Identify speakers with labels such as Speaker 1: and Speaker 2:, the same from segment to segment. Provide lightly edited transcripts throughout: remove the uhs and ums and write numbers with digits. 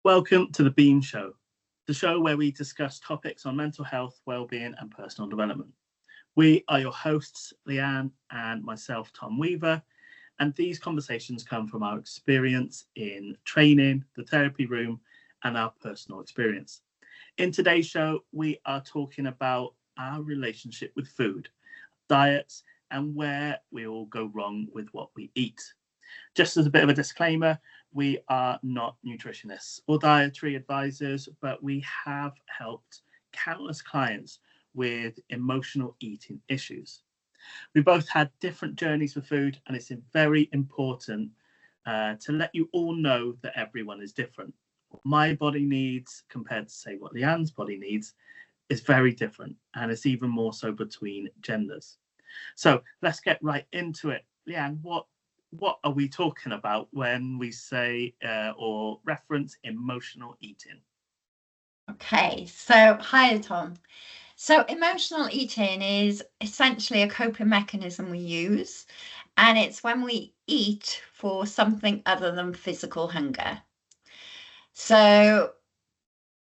Speaker 1: Welcome to the Beam Show, the show where we discuss topics on mental health, well-being and personal development. We are your hosts, Lianne and myself, Tom Weaver, and these conversations come from our experience in training, the therapy room, and our personal experience. In today's show, we are talking about our relationship with food, diets, and where we all go wrong with what we eat. Just as a bit of a disclaimer, we are not nutritionists or dietary advisors, but we have helped countless clients with emotional eating issues. We both had different journeys with food, and it's very important to let you all know that everyone is different. What my body needs compared to, say, what Leanne's body needs is very different, and it's even more so between genders. So let's get right into it. Leanne, what are we talking about when we say or reference emotional eating?
Speaker 2: Okay, so hi, Tom. So emotional eating is essentially a coping mechanism we use, and it's when we eat for something other than physical hunger. So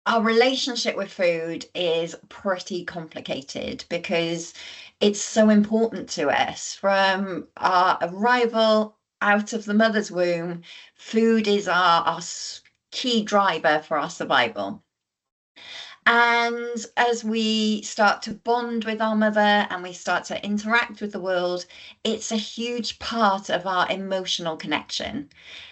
Speaker 2: our relationship with food is pretty complicated because it's so important to us. From our arrival out of the mother's womb, food is our key driver for our survival. And as we start to bond with our mother and we start to interact with the world, it's a huge part of our emotional connection.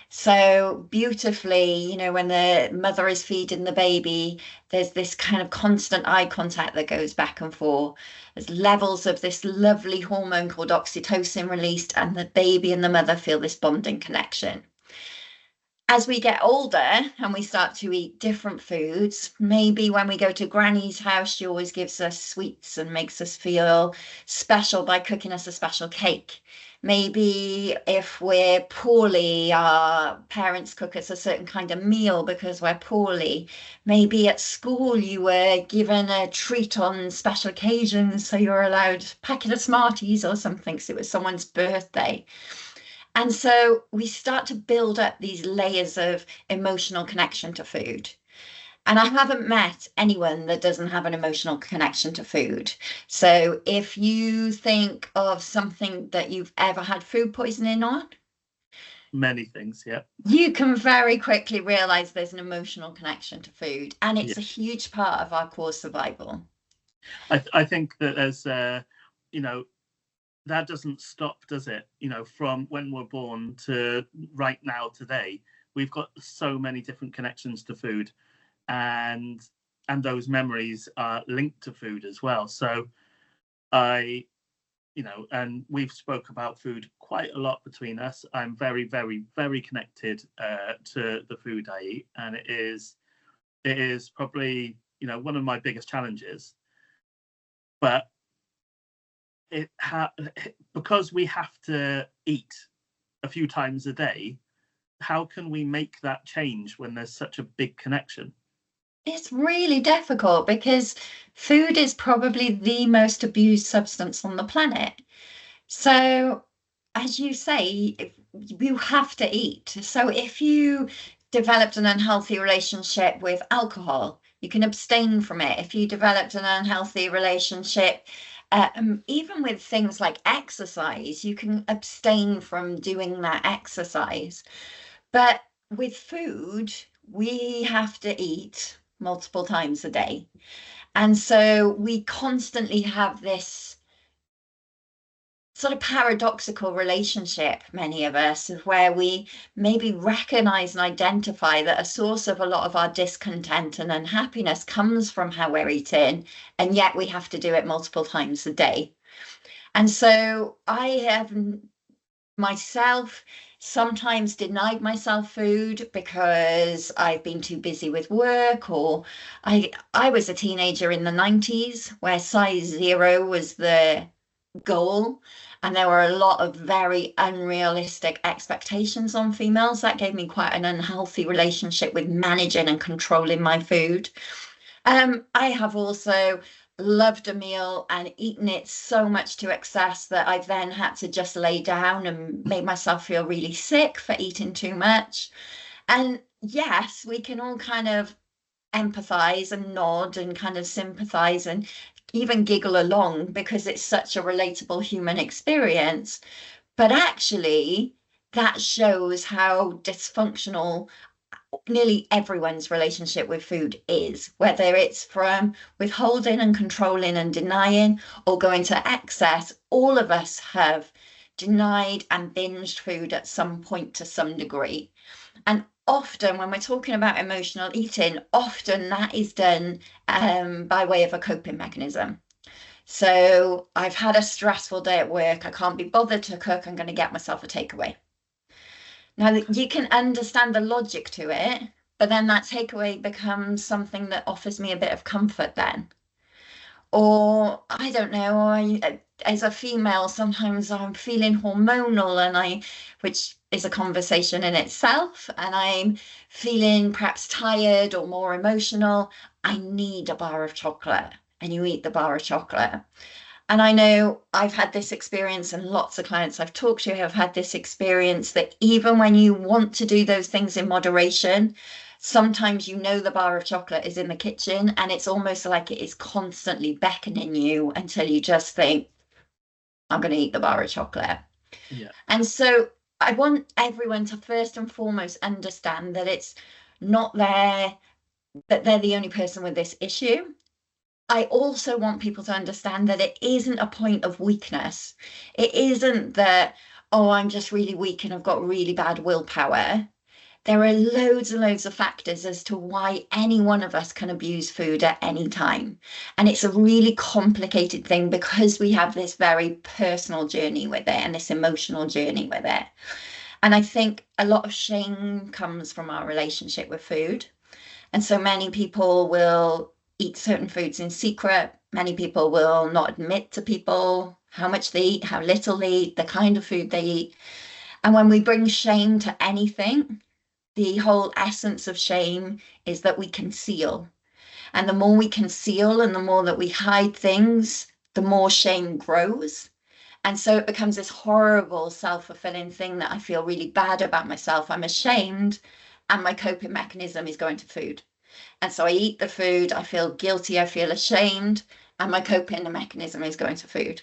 Speaker 2: So beautifully, when the mother is feeding the baby, there's this kind of constant eye contact that goes back and forth. There's levels of this lovely hormone called oxytocin released, and the baby and the mother feel this bonding connection. As we get older and we start to eat different foods, maybe when we go to Granny's house, she always gives us sweets and makes us feel special by cooking us a special cake. Maybe if we're poorly, our parents cook us a certain kind of meal because we're poorly. Maybe at school you were given a treat on special occasions, so you're allowed a packet of Smarties or something, so it was someone's birthday. And so we start to build up these layers of emotional connection to food. And I haven't met anyone that doesn't have an emotional connection to food. So if you think of something that you've ever had food poisoning on,
Speaker 1: Many things, yeah.
Speaker 2: You can very quickly realize there's an emotional connection to food, and it's a huge part of our core survival.
Speaker 1: I think that there's, that doesn't stop, does it? From when we're born to right now, today, we've got so many different connections to food, and those memories are linked to food as well. So and we've spoke about food quite a lot between us. I'm very, very, very connected to the food I eat, and it is probably one of my biggest challenges. But because we have to eat a few times a day, how can we make that change when there's such a big connection?
Speaker 2: It's really difficult because food is probably the most abused substance on the planet. So, as you say, you have to eat. So, if you developed an unhealthy relationship with alcohol, you can abstain from it. If you developed an unhealthy relationship, even with things like exercise, you can abstain from doing that exercise. But with food, we have to eat multiple times a day. And so we constantly have this sort of paradoxical relationship, many of us, of where we maybe recognize and identify that a source of a lot of our discontent and unhappiness comes from how we're eating, and yet we have to do it multiple times a day. And so I have myself sometimes denied myself food because I've been too busy with work, or I was a teenager in the 90s where size 0 was the goal, and there were a lot of very unrealistic expectations on females. That gave me quite an unhealthy relationship with managing and controlling my food. I have also loved a meal and eaten it so much to excess that I've then had to just lay down and made myself feel really sick for eating too much. And yes, we can all kind of empathize and nod and kind of sympathize and even giggle along because it's such a relatable human experience. But actually, that shows how dysfunctional nearly everyone's relationship with food is, whether it's from withholding and controlling and denying or going to excess. All of us have denied and binged food at some point to some degree. And often, when we're talking about emotional eating, often that is done by way of a coping mechanism. So I've had a stressful day at work. I can't be bothered to cook. I'm going to get myself a takeaway. Now, you can understand the logic to it, but then that takeaway becomes something that offers me a bit of comfort then. Or I don't know, as a female, sometimes I'm feeling hormonal which is a conversation in itself, and I'm feeling perhaps tired or more emotional. I need a bar of chocolate, and you eat the bar of chocolate. And I know I've had this experience, and lots of clients I've talked to have had this experience that even when you want to do those things in moderation, sometimes you know the bar of chocolate is in the kitchen and it's almost like it is constantly beckoning you until you just think, I'm going to eat the bar of chocolate.
Speaker 1: Yeah.
Speaker 2: And so I want everyone to first and foremost understand that it's not that they're the only person with this issue. I also want people to understand that it isn't a point of weakness. It isn't that, oh, I'm just really weak and I've got really bad willpower. There are loads and loads of factors as to why any one of us can abuse food at any time. And it's a really complicated thing because we have this very personal journey with it and this emotional journey with it. And I think a lot of shame comes from our relationship with food. And so many people will eat certain foods in secret. Many people will not admit to people how much they eat, how little they eat, the kind of food they eat. And when we bring shame to anything, the whole essence of shame is that we conceal. And the more we conceal and the more that we hide things, the more shame grows. And so it becomes this horrible self-fulfilling thing that I feel really bad about myself. I'm ashamed, and my coping mechanism is going to food. And so I eat the food, I feel guilty, I feel ashamed, and my coping mechanism is going to food.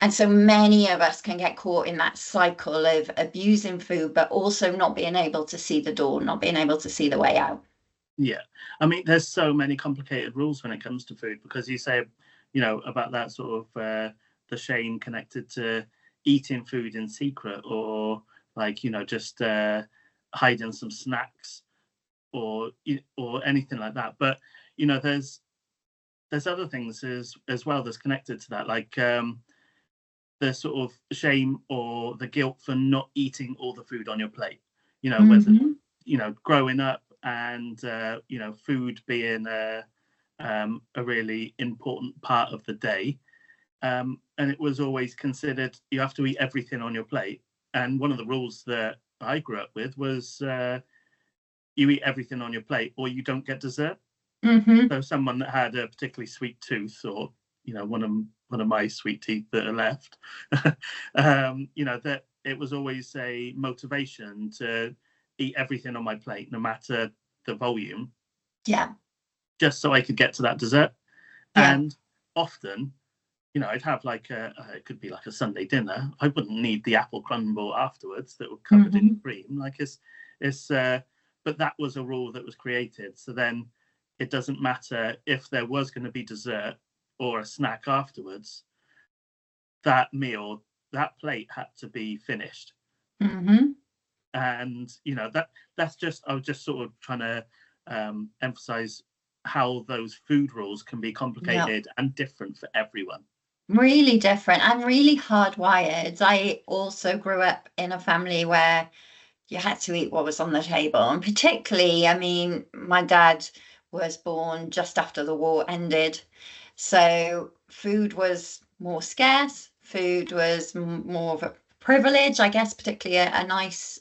Speaker 2: And so many of us can get caught in that cycle of abusing food, but also not being able to see the door, not being able to see the way out.
Speaker 1: Yeah. I mean, there's so many complicated rules when it comes to food, because you say, about that sort of the shame connected to eating food in secret, or like, just hiding some snacks or anything like that. But, there's other things as well that's connected to that, like the sort of shame or the guilt for not eating all the food on your plate, whether, growing up and, food being a really important part of the day. And it was always considered you have to eat everything on your plate. And one of the rules that I grew up with was you eat everything on your plate or you don't get dessert.
Speaker 2: Mm-hmm.
Speaker 1: So someone that had a particularly sweet tooth, or one of my sweet teeth that are left, that it was always a motivation to eat everything on my plate, no matter the volume.
Speaker 2: Yeah.
Speaker 1: Just so I could get to that dessert.
Speaker 2: Yeah.
Speaker 1: And often, I'd have like it could be like a Sunday dinner. I wouldn't need the apple crumble afterwards that were covered in cream. Like but that was a rule that was created. So then it doesn't matter if there was going to be dessert or a snack afterwards. That plate had to be finished.
Speaker 2: Mm-hmm.
Speaker 1: And that's just, I was just sort of trying to emphasize how those food rules can be complicated and different for everyone.
Speaker 2: Really different and really hardwired. I also grew up in a family where you had to eat what was on the table. And particularly, I mean, my dad was born just after the war ended. So food was more scarce. Food was more of a privilege, I guess, particularly a nice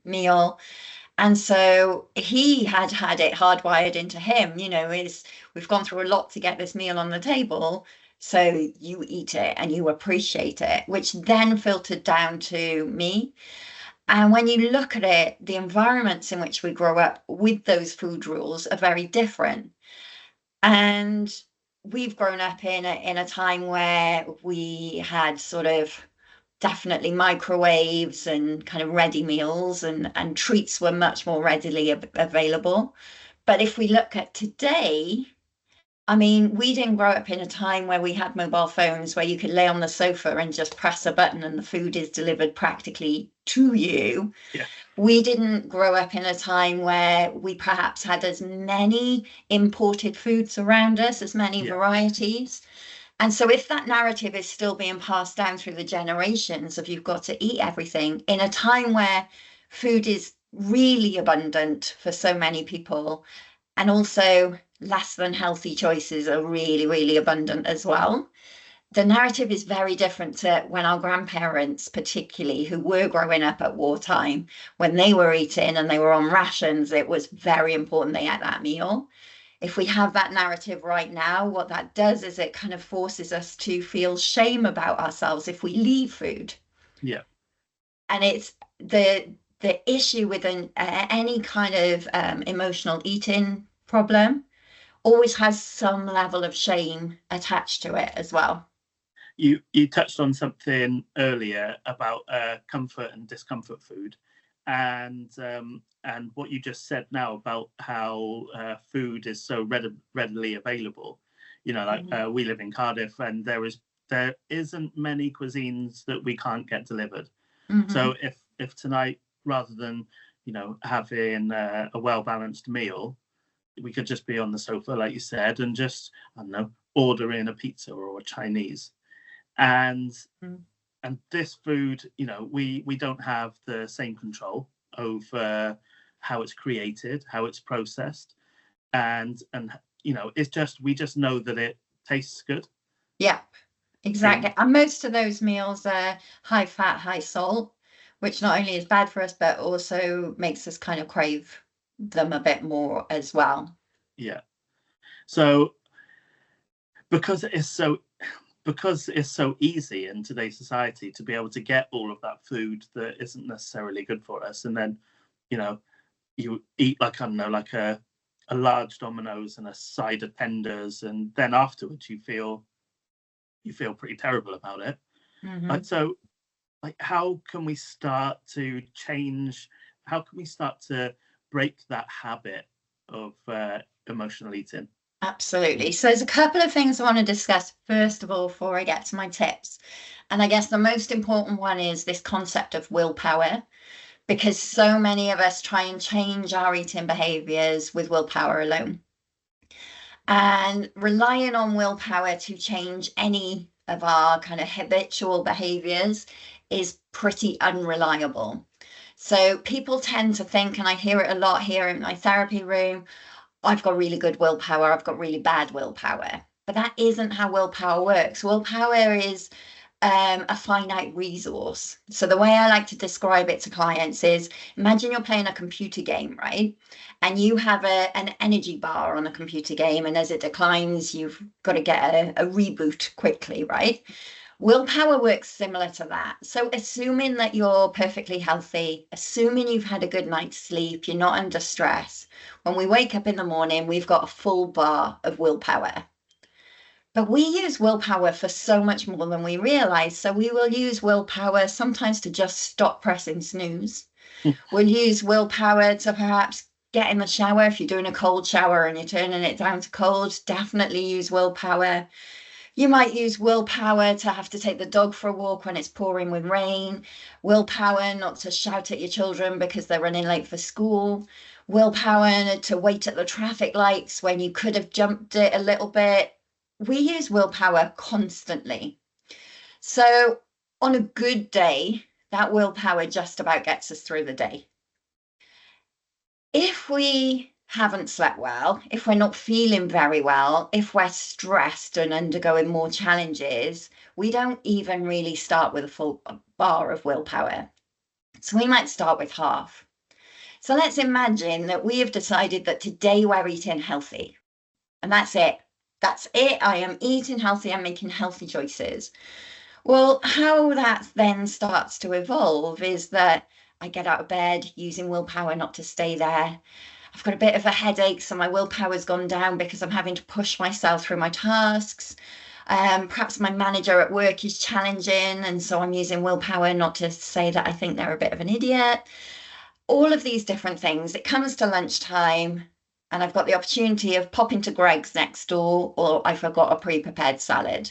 Speaker 2: meal. And so he had it hardwired into him, we've gone through a lot to get this meal on the table. So you eat it and you appreciate it, which then filtered down to me. And when you look at it, the environments in which we grow up with those food rules are very different. And we've grown up in a time where we had sort of definitely microwaves and kind of ready meals, and treats were much more readily available. But if we look at today, I mean, we didn't grow up in a time where we had mobile phones where you could lay on the sofa and just press a button and the food is delivered practically to you.
Speaker 1: Yeah.
Speaker 2: We didn't grow up in a time where we perhaps had as many imported foods around us, as many varieties. And so if that narrative is still being passed down through the generations of you've got to eat everything in a time where food is really abundant for so many people, and also less than healthy choices are really, really abundant as well. The narrative is very different to when our grandparents, particularly who were growing up at wartime, when they were eating and they were on rations, it was very important they ate that meal. If we have that narrative right now, what that does is it kind of forces us to feel shame about ourselves if we leave food.
Speaker 1: Yeah.
Speaker 2: And it's the issue with any kind of emotional eating problem always has some level of shame attached to it as well.
Speaker 1: You touched on something earlier about comfort and discomfort food, and what you just said now about how food is so readily available. You know, like we live in Cardiff, and there isn't many cuisines that we can't get delivered. So if tonight, rather than having a well-balanced meal, we could just be on the sofa, like you said, and just, I don't know, order in a pizza or a Chinese. And this food, we don't have the same control over how it's created, how it's processed, and it's just, we just know that it tastes good.
Speaker 2: Yeah, exactly. And most of those meals are high fat, high salt, which not only is bad for us, but also makes us kind of crave them a bit more as well.
Speaker 1: Yeah. So because it's so easy in today's society to be able to get all of that food that isn't necessarily good for us, and then you eat, like, I don't know, like a large Domino's and a side of tenders, and then afterwards you feel pretty terrible about it. Like, how can we start to change? How can we start to break that habit of emotional eating?
Speaker 2: Absolutely. So there's a couple of things I want to discuss first of all before I get to my tips. And I guess the most important one is this concept of willpower, because so many of us try and change our eating behaviors with willpower alone. And relying on willpower to change any of our kind of habitual behaviors is pretty unreliable. So people tend to think, and I hear it a lot here in my therapy room, I've got really good willpower, I've got really bad willpower. But that isn't how willpower works. Willpower is a finite resource. So the way I like to describe it to clients is, imagine you're playing a computer game, right? And you have an energy bar on a computer game, and as it declines, you've got to get a reboot quickly, right? Willpower works similar to that. So assuming that you're perfectly healthy, assuming you've had a good night's sleep, you're not under stress, when we wake up in the morning, we've got a full bar of willpower. But we use willpower for so much more than we realize. So we will use willpower sometimes to just stop pressing snooze. We'll use willpower to perhaps get in the shower. If you're doing a cold shower and you're turning it down to cold, definitely use willpower. You might use willpower to have to take the dog for a walk when it's pouring with rain. Willpower not to shout at your children because they're running late for school. Willpower to wait at the traffic lights when you could have jumped it a little bit. We use willpower constantly. So on a good day, that willpower just about gets us through the day. If we haven't slept well, if we're not feeling very well, if we're stressed and undergoing more challenges, we don't even really start with a full bar of willpower. So we might start with half. So let's imagine that we have decided that today we're eating healthy. And that's it. That's it. I am eating healthy. I'm making healthy choices. Well, how that then starts to evolve is that I get out of bed using willpower not to stay there. I've got a bit of a headache, so my willpower's gone down because I'm having to push myself through my tasks. Perhaps my manager at work is challenging, and so I'm using willpower not to say that I think they're a bit of an idiot. All of these different things. It comes to lunchtime, and I've got the opportunity of popping to Greg's next door, or I forgot a pre-prepared salad.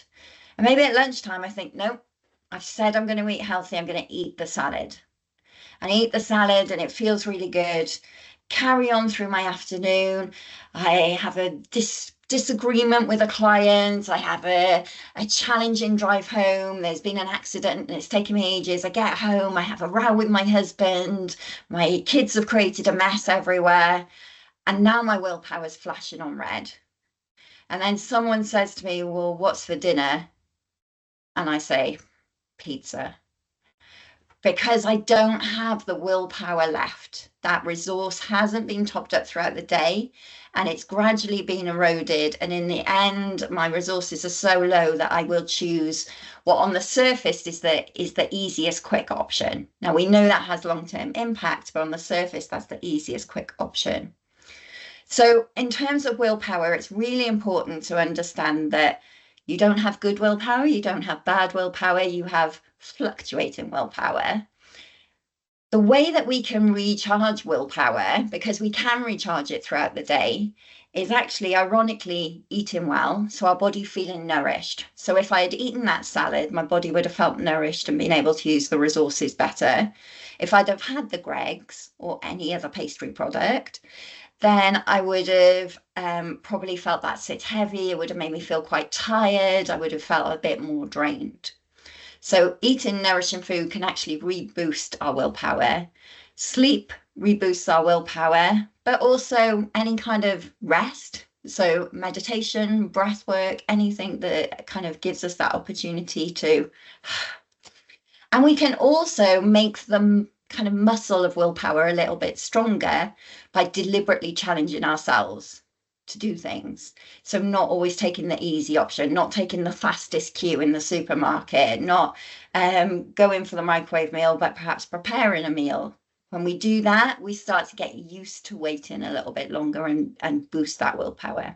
Speaker 2: And maybe at lunchtime, I think, no, I've said I'm going to eat healthy, I'm going to eat the salad. And eat the salad, and it feels really good. Carry on through my afternoon. I have a disagreement with a client. I have a challenging drive home. There's been an accident and it's taken me ages. I get home. I have a row with my husband. My kids have created a mess everywhere. And now my willpower's flashing on red. And then someone says to me, well, what's for dinner? And I say, pizza. Because I don't have the willpower left. That resource hasn't been topped up throughout the day, and it's gradually been eroded. And in the end, my resources are so low that I will choose what on the surface is the easiest quick option. Now, we know that has long-term impact, but on the surface, that's the easiest quick option. So in terms of willpower, it's really important to understand that you don't have good willpower, you don't have bad willpower, you have fluctuating willpower. The way that we can recharge willpower, because we can recharge it throughout the day, is actually ironically eating well, so our body feeling nourished. So if I had eaten that salad, my body would have felt nourished and been able to use the resources better. If I'd have had the Greggs or any other pastry product, then I would have probably felt that sit heavy. It would have made me feel quite tired. I would have felt a bit more drained. So eating nourishing food can actually reboost our willpower. Sleep reboosts our willpower, but also any kind of rest. So meditation, breath work, anything that kind of gives us that opportunity to. And we can also make them kind of muscle of willpower a little bit stronger by deliberately challenging ourselves to do things. So not always taking the easy option, not taking the fastest queue in the supermarket, not going for the microwave meal, but perhaps preparing a meal. When we do that, we start to get used to waiting a little bit longer and boost that willpower.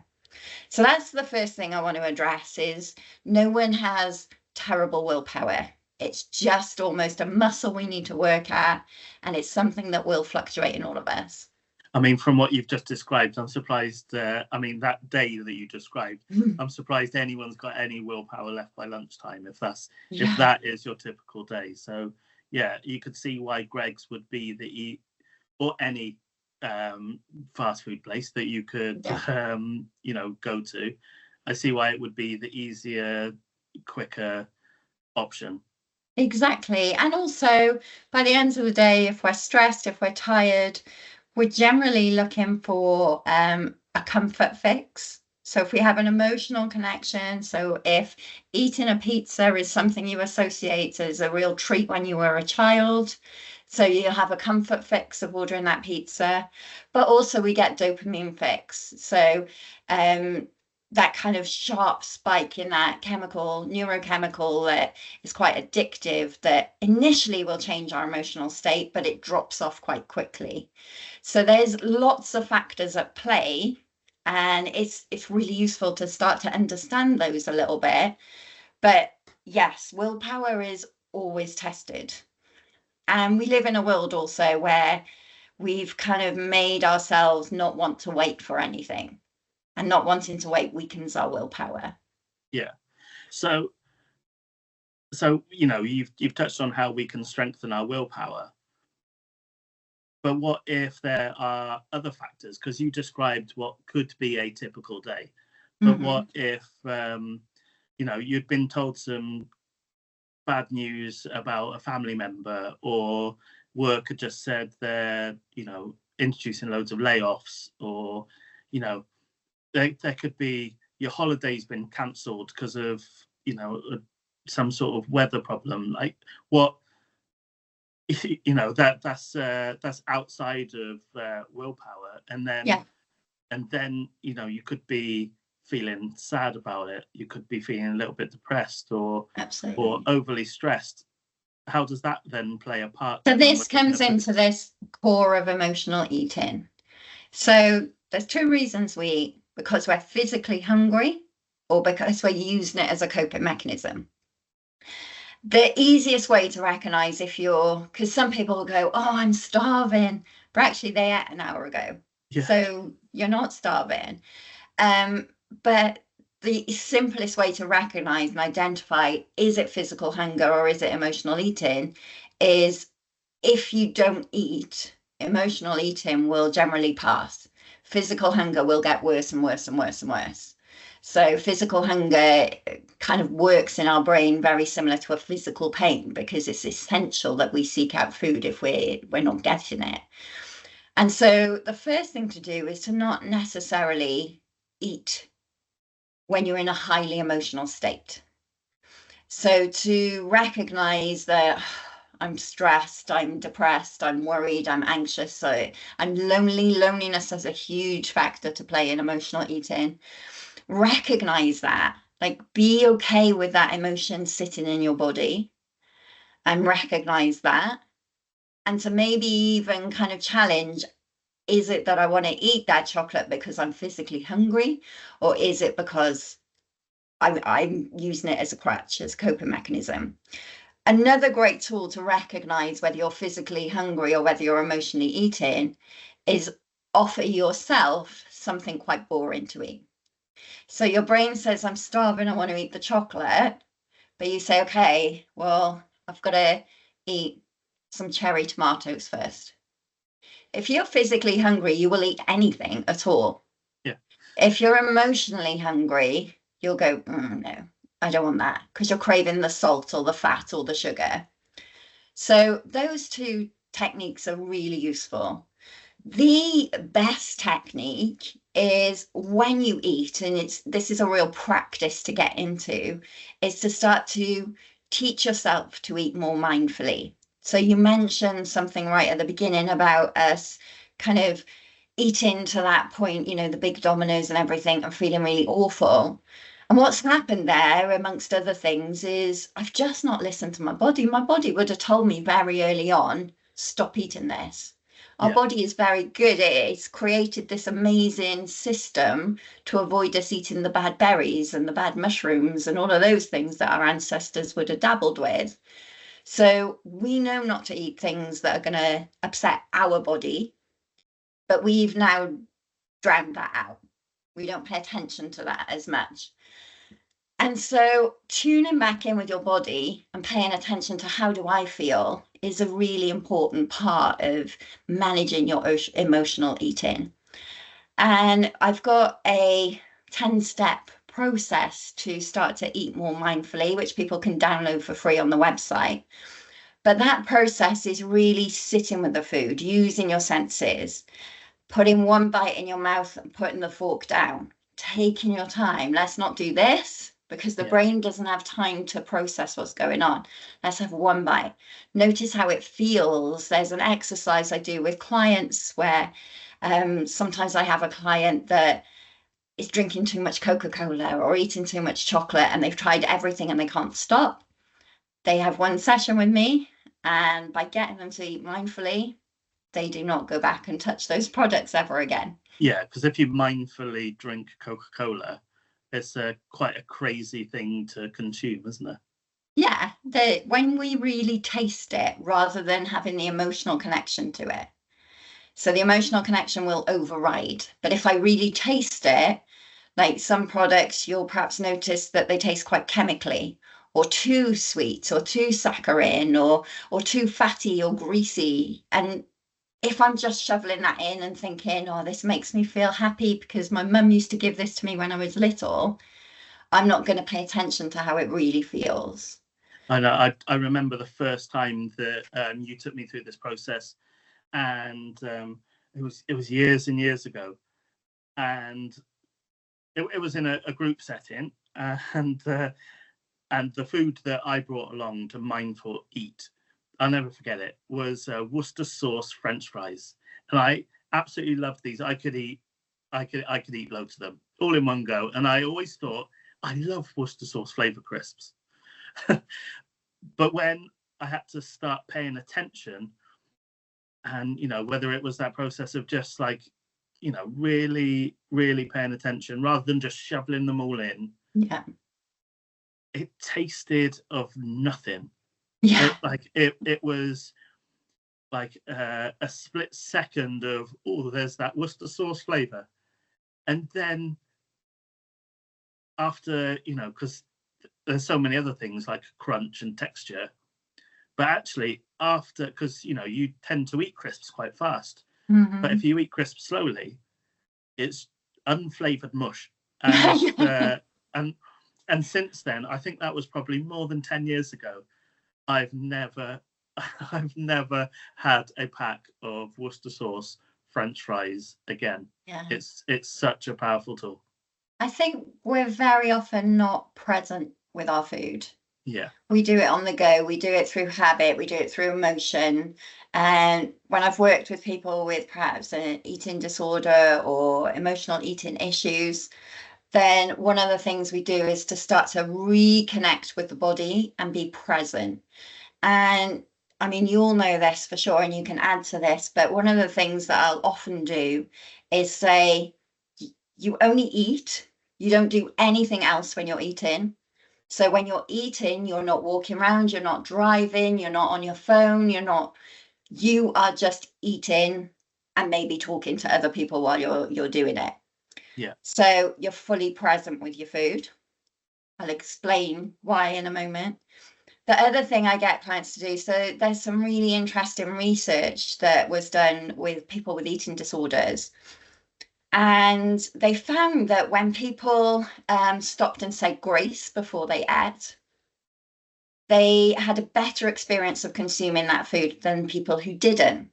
Speaker 2: So that's the first thing I want to address is no one has terrible willpower. It's just almost a muscle we need to work at, and it's something that will fluctuate in all of us.
Speaker 1: I mean, from what you've just described, I'm surprised. I mean, that day that you described, I'm surprised anyone's got any willpower left by lunchtime if that is your typical day. So yeah, you could see why Greg's would be or any fast food place that you could go to. I see why it would be the easier, quicker option.
Speaker 2: Exactly. And also, by the end of the day, if we're stressed, if we're tired, we're generally looking for a comfort fix. So if we have an emotional connection, so if eating a pizza is something you associate as a real treat when you were a child, so you have a comfort fix of ordering that pizza, but also we get dopamine fix. So that kind of sharp spike in that neurochemical that is quite addictive that initially will change our emotional state, but it drops off quite quickly. So there's lots of factors at play, and it's really useful to start to understand those a little bit. But yes, willpower is always tested. And we live in a world also where we've kind of made ourselves not want to wait for anything. And not wanting to wait weakens our willpower.
Speaker 1: Yeah. So you've touched on how we can strengthen our willpower. But what if there are other factors? Because you described what could be a typical day. But what if you'd been told some bad news about a family member, or work had just said they're introducing loads of layoffs, or there could be your holiday's been cancelled because of some sort of weather problem. Like what that's outside of willpower, and then you could be feeling sad about it. You could be feeling a little bit depressed or
Speaker 2: Absolutely.
Speaker 1: or overly stressed. how does that then play a part?
Speaker 2: So this comes into this core of emotional eating. So there's two reasons we eat: because we're physically hungry or because we're using it as a coping mechanism. The easiest way to recognize if you're, because some people will go, oh, I'm starving, but actually they ate an hour ago. Yeah. So you're not starving. But the simplest way to recognize and identify, is it physical hunger or is it emotional eating, is if you don't eat, emotional eating will generally pass. Physical hunger will get worse and worse and worse and worse. So physical hunger kind of works in our brain very similar to a physical pain, because it's essential that we seek out food if we're not getting it. And so the first thing to do is to not necessarily eat when you're in a highly emotional state. So to recognize that I'm stressed, I'm depressed, I'm worried, I'm anxious, so I'm lonely. Loneliness is a huge factor to play in emotional eating. Recognize that, like, be okay with that emotion sitting in your body and recognize that. And to maybe even kind of challenge, is it that I want to eat that chocolate because I'm physically hungry, or is it because I'm using it as a crutch, as a coping mechanism? Another great tool to recognize whether you're physically hungry or whether you're emotionally eating is offer yourself something quite boring to eat. So your brain says, I'm starving, I want to eat the chocolate. But you say, okay, well, I've got to eat some cherry tomatoes first. If you're physically hungry, you will eat anything at all. Yeah. If you're emotionally hungry, you'll go, no, I don't want that, because you're craving the salt or the fat or the sugar. So those two techniques are really useful. The best technique is when you eat, and this is a real practice to get into, is to start to teach yourself to eat more mindfully. So you mentioned something right at the beginning about us kind of eating to that point, you know, the big dominoes and everything, and feeling really awful. And what's happened there, amongst other things, is I've just not listened to my body. My body would have told me very early on, stop eating this. Our body is very good. It's created this amazing system to avoid us eating the bad berries and the bad mushrooms and all of those things that our ancestors would have dabbled with. So we know not to eat things that are going to upset our body, but we've now drowned that out. We don't pay attention to that as much. And so tuning back in with your body and paying attention to how do I feel is a really important part of managing your emotional eating. And I've got a 10-step process to start to eat more mindfully, which people can download for free on the website. But that process is really sitting with the food, using your senses, putting one bite in your mouth and putting the fork down, taking your time. Let's not do this, because the brain doesn't have time to process what's going on. Let's have one bite. Notice how it feels. There's an exercise I do with clients where sometimes I have a client that is drinking too much Coca-Cola or eating too much chocolate, and they've tried everything and they can't stop. They have one session with me, and by getting them to eat mindfully, they do not go back and touch those products ever again.
Speaker 1: Yeah, because if you mindfully drink Coca-Cola, it's quite a crazy thing to consume, isn't it?
Speaker 2: Yeah, when we really taste it rather than having the emotional connection to it. So the emotional connection will override. But if I really taste it, like some products, you'll perhaps notice that they taste quite chemically, or too sweet, or too saccharine, or too fatty or greasy. And if I'm just shoveling that in and thinking, oh, this makes me feel happy because my mum used to give this to me when I was little, I'm not going to pay attention to how it really feels.
Speaker 1: I know. I remember the first time that you took me through this process, and it was years and years ago, and it was in a group setting, and the food that I brought along to mindful eat, I'll never forget it, was Worcester sauce French fries, and I absolutely loved these. I could eat loads of them all in one go, and I always thought I love Worcester sauce flavour crisps. But when I had to start paying attention, and whether it was that process of just like really really paying attention rather than just shoveling them all in.
Speaker 2: Yeah.
Speaker 1: It tasted of nothing.
Speaker 2: Yeah.
Speaker 1: It was like a split second of, oh, there's that Worcester sauce flavor, and then after, because there's so many other things like crunch and texture, but actually after, because you tend to eat crisps quite fast, but if you eat crisps slowly, it's unflavored mush, and and since then, I think that was probably more than 10 years ago, I've never had a pack of Worcester sauce French fries again.
Speaker 2: Yeah.
Speaker 1: It's such a powerful tool.
Speaker 2: I think we're very often not present with our food.
Speaker 1: Yeah.
Speaker 2: We do it on the go. We do it through habit. We do it through emotion. And when I've worked with people with perhaps an eating disorder or emotional eating issues, then one of the things we do is to start to reconnect with the body and be present. And I mean, you all know this for sure, and you can add to this, but one of the things that I'll often do is say, you only eat, you don't do anything else when you're eating. So when you're eating, you're not walking around, you're not driving, you're not on your phone, you are just eating and maybe talking to other people while you're doing it.
Speaker 1: Yeah.
Speaker 2: So you're fully present with your food. I'll explain why in a moment. The other thing I get clients to do, so there's some really interesting research that was done with people with eating disorders. And they found that when people stopped and said grace before they ate, they had a better experience of consuming that food than people who didn't.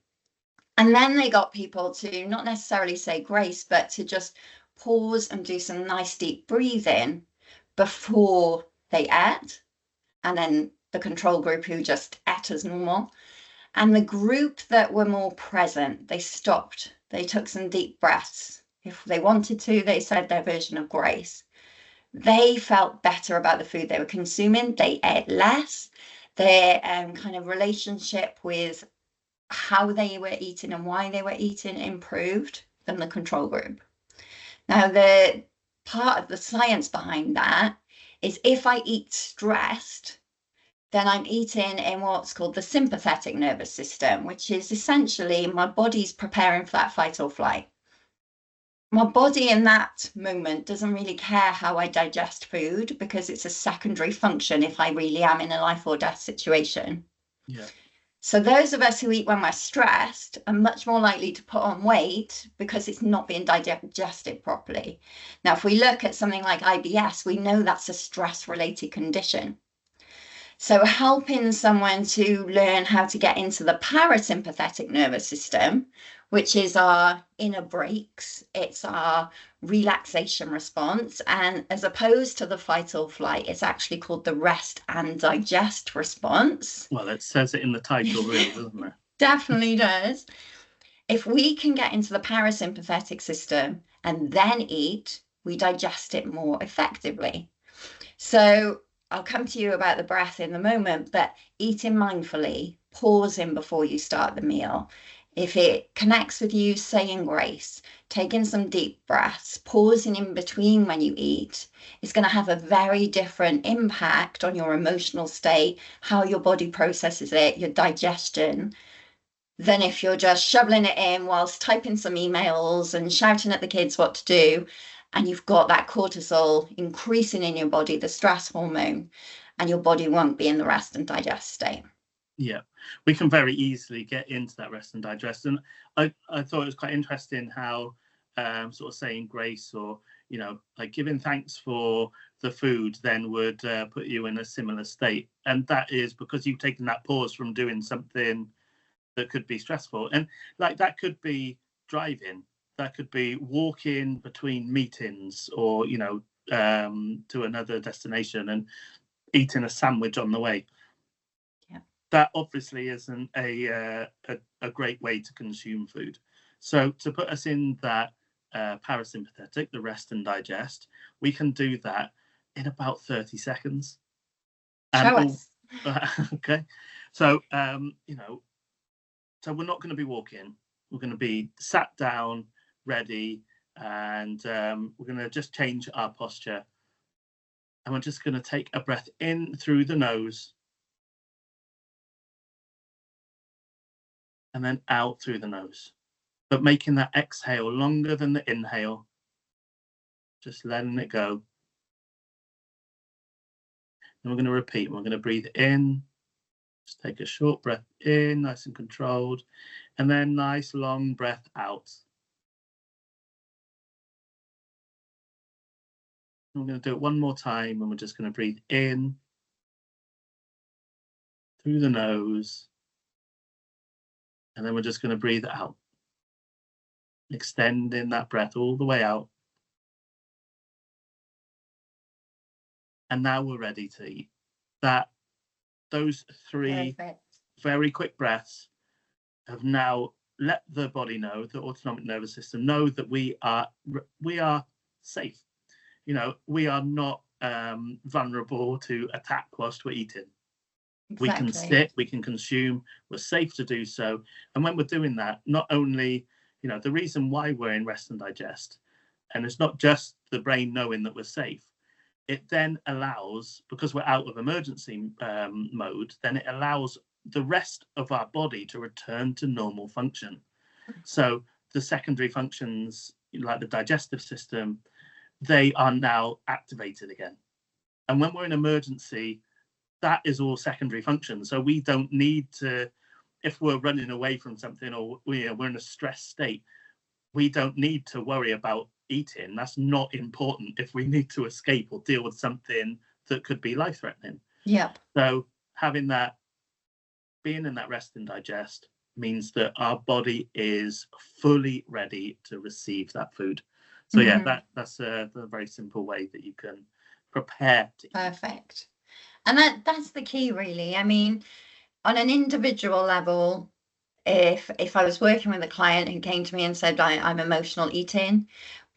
Speaker 2: And then they got people to not necessarily say grace, but to just pause and do some nice deep breathing before they ate. And then the control group who just ate as normal. And the group that were more present, they stopped. They took some deep breaths. If they wanted to, they said their version of grace. They felt better about the food they were consuming. They ate less. Their kind of relationship with how they were eating and why they were eating improved than the control group. Now, the part of the science behind that is if I eat stressed, then I'm eating in what's called the sympathetic nervous system, which is essentially my body's preparing for that fight or flight. My body in that moment doesn't really care how I digest food because it's a secondary function if I really am in a life or death situation.
Speaker 1: Yeah.
Speaker 2: So those of us who eat when we're stressed are much more likely to put on weight because it's not being digested properly. Now, if we look at something like IBS, we know that's a stress-related condition. So helping someone to learn how to get into the parasympathetic nervous system, which is our inner brakes, it's our relaxation response. And as opposed to the fight or flight, it's actually called the rest and digest response.
Speaker 1: Well, it says it in the title, really, doesn't it?
Speaker 2: Definitely does. If we can get into the parasympathetic system and then eat, we digest it more effectively. So I'll come to you about the breath in a moment, but eating mindfully, pausing before you start the meal. If it connects with you, saying grace, taking some deep breaths, pausing in between when you eat, is going to have a very different impact on your emotional state, how your body processes it, your digestion, than if you're just shoveling it in whilst typing some emails and shouting at the kids what to do. And you've got that cortisol increasing in your body, the stress hormone, and your body won't be in the rest and digest state.
Speaker 1: Yeah, we can very easily get into that rest and digest. And I thought it was quite interesting how sort of saying grace or, like giving thanks for the food then would put you in a similar state. And that is because you've taken that pause from doing something that could be stressful. And like that could be driving. That could be walking between meetings or, to another destination and eating a sandwich on the way.
Speaker 2: Yeah.
Speaker 1: That obviously isn't a great way to consume food. So to put us in that parasympathetic, the rest and digest, we can do that in about 30 seconds.
Speaker 2: Show us.
Speaker 1: Okay. So, so we're not going to be walking. We're going to be sat down, ready, and we're going to just change our posture. And we're just going to take a breath in through the nose and then out through the nose, but making that exhale longer than the inhale, just letting it go. And we're going to repeat. We're going to breathe in. Just take a short breath in, nice and controlled, and then nice long breath out. And we're going to do it one more time, and we're just going to breathe in through the nose, and then we're just going to breathe out, extending that breath all the way out. And now we're ready to eat. Those three very quick breaths have now let the body know, the autonomic nervous system know that we are safe. We are not vulnerable to attack whilst we're eating. Exactly. We can sit, we can consume, we're safe to do so. And when we're doing that, not only, the reason why we're in rest and digest, and it's not just the brain knowing that we're safe, it then allows, because we're out of emergency mode, then it allows the rest of our body to return to normal function. So the secondary functions, like the digestive system, they are now activated again. And when we're in emergency, that is all secondary function. So we don't need to, if we're running away from something or we're in a stress state, we don't need to worry about eating. That's not important if we need to escape or deal with something that could be life-threatening.
Speaker 2: Yeah.
Speaker 1: So having that, being in that rest and digest, means that our body is fully ready to receive that food. So that's a very simple way that you can prepare to eat.
Speaker 2: Perfect. And that's the key, really. I mean, on an individual level, if I was working with a client who came to me and said, I'm emotional eating,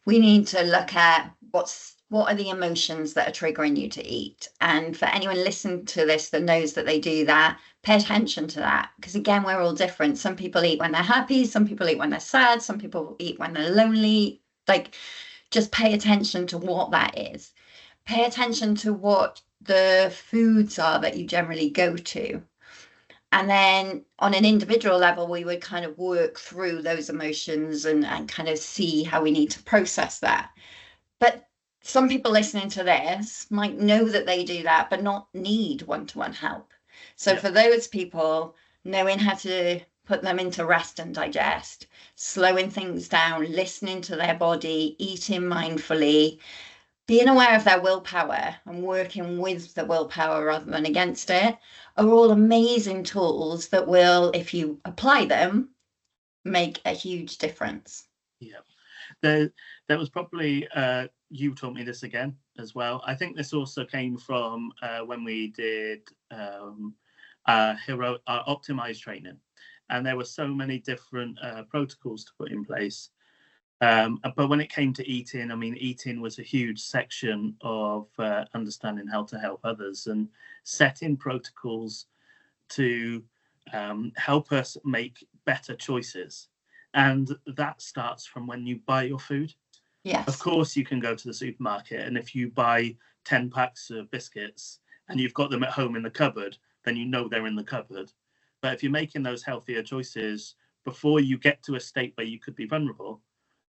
Speaker 2: we need to look at what are the emotions that are triggering you to eat. And for anyone listening to this that knows that they do that, pay attention to that. Because again, we're all different. Some people eat when they're happy, some people eat when they're sad, some people eat when they're lonely. Just pay attention to what that is. Pay attention to what the foods are that you generally go to. And then on an individual level, we would kind of work through those emotions and kind of see how we need to process that. But some people listening to this might know that they do that, but not need one-to-one help. So for those people, knowing how to put them into rest and digest, slowing things down, listening to their body, eating mindfully, being aware of their willpower and working with the willpower rather than against it are all amazing tools that will, if you apply them, make a huge difference.
Speaker 1: Yeah. There was probably, you taught me this again as well. I think this also came from when we did our optimized training. And there were so many different protocols to put in place. But when it came to eating, I mean, eating was a huge section of understanding how to help others and setting protocols to help us make better choices. And that starts from when you buy your food.
Speaker 2: Yes.
Speaker 1: Of course, you can go to the supermarket, and if you buy 10 packs of biscuits and you've got them at home in the cupboard, then you know they're in the cupboard. But if you're making those healthier choices before you get to a state where you could be vulnerable,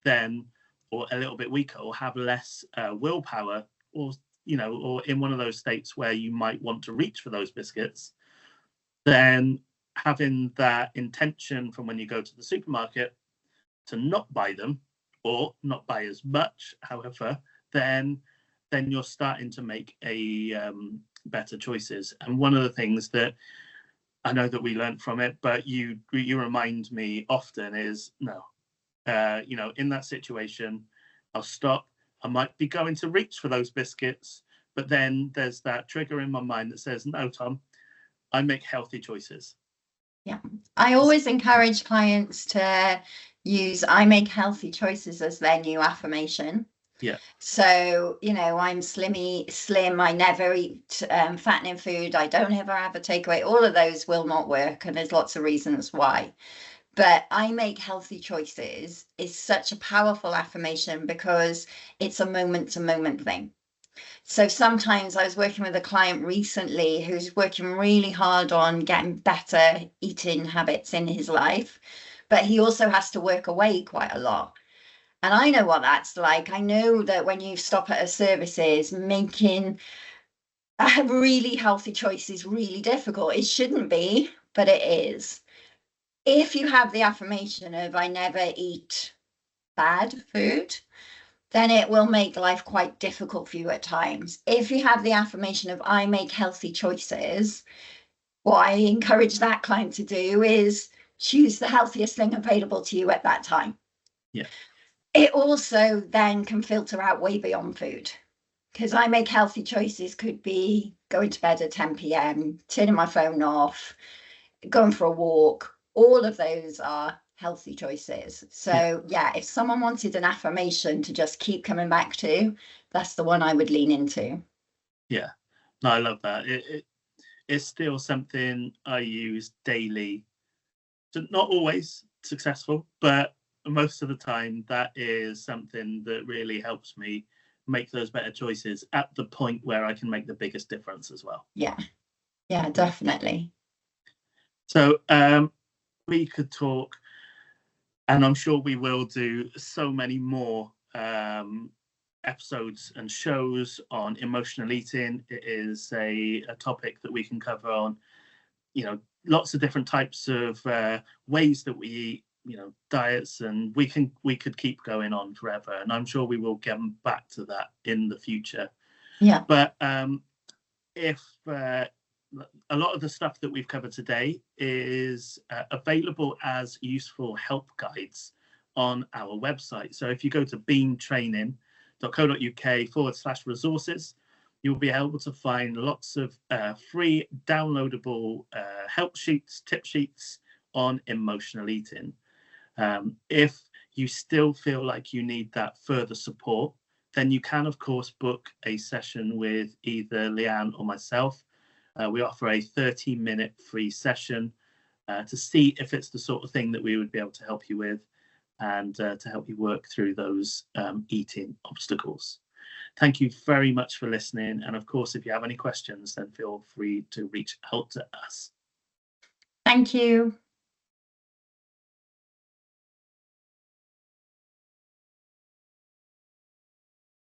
Speaker 1: then, or a little bit weaker, or have less willpower, or or in one of those states where you might want to reach for those biscuits, then having that intention from when you go to the supermarket to not buy them or not buy as much, however, then you're starting to make a better choices. And one of the things that I know that we learned from it, but you remind me often is no. In that situation, I'll stop. I might be going to reach for those biscuits, but then there's that trigger in my mind that says, no, Tom, I make healthy choices.
Speaker 2: Yeah. I always encourage clients to use I make healthy choices as their new affirmation.
Speaker 1: Yeah.
Speaker 2: So, you know, I'm slim, I never eat fattening food, I don't ever have a takeaway. All of those will not work, and there's lots of reasons why. But I make healthy choices is such a powerful affirmation because it's a moment to moment thing. So sometimes I was working with a client recently who's working really hard on getting better eating habits in his life, but he also has to work away quite a lot. And I know what that's like. I know that when you stop at a services, making a really healthy choice is really difficult. It shouldn't be, but it is. If you have the affirmation of I never eat bad food, then it will make life quite difficult for you at times. If you have the affirmation of I make healthy choices, what I encourage that client to do is choose the healthiest thing available to you at that time.
Speaker 1: Yeah.
Speaker 2: It also then can filter out way beyond food, because I make healthy choices could be going to bed at 10 p.m., turning my phone off, going for a walk. All of those are healthy choices. So yeah, if someone wanted an affirmation to just keep coming back to, that's the one I would lean into.
Speaker 1: Yeah. No, I love that. It's still something I use daily. Not always successful, but most of the time that is something that really helps me make those better choices at the point where I can make the biggest difference as well.
Speaker 2: Yeah, definitely.
Speaker 1: So we could talk, and I'm sure we will do so many more episodes and shows on emotional eating. It is a topic that we can cover on, you know, lots of different types of ways that we eat, you know, diets, and we could keep going on forever, and I'm sure we will get back to that in the future.
Speaker 2: Yeah.
Speaker 1: But if a lot of the stuff that we've covered today is available as useful help guides on our website. So if you go to beamtraining.co.uk/resources, you'll be able to find lots of free downloadable help sheets, tip sheets on emotional eating. If you still feel like you need that further support, then you can, of course, book a session with either Lianne or myself. We offer a 30-minute free session to see if it's the sort of thing that we would be able to help you with, and to help you work through those eating obstacles. Thank you very much for listening. And of course, if you have any questions, then feel free to reach out to us.
Speaker 2: Thank you.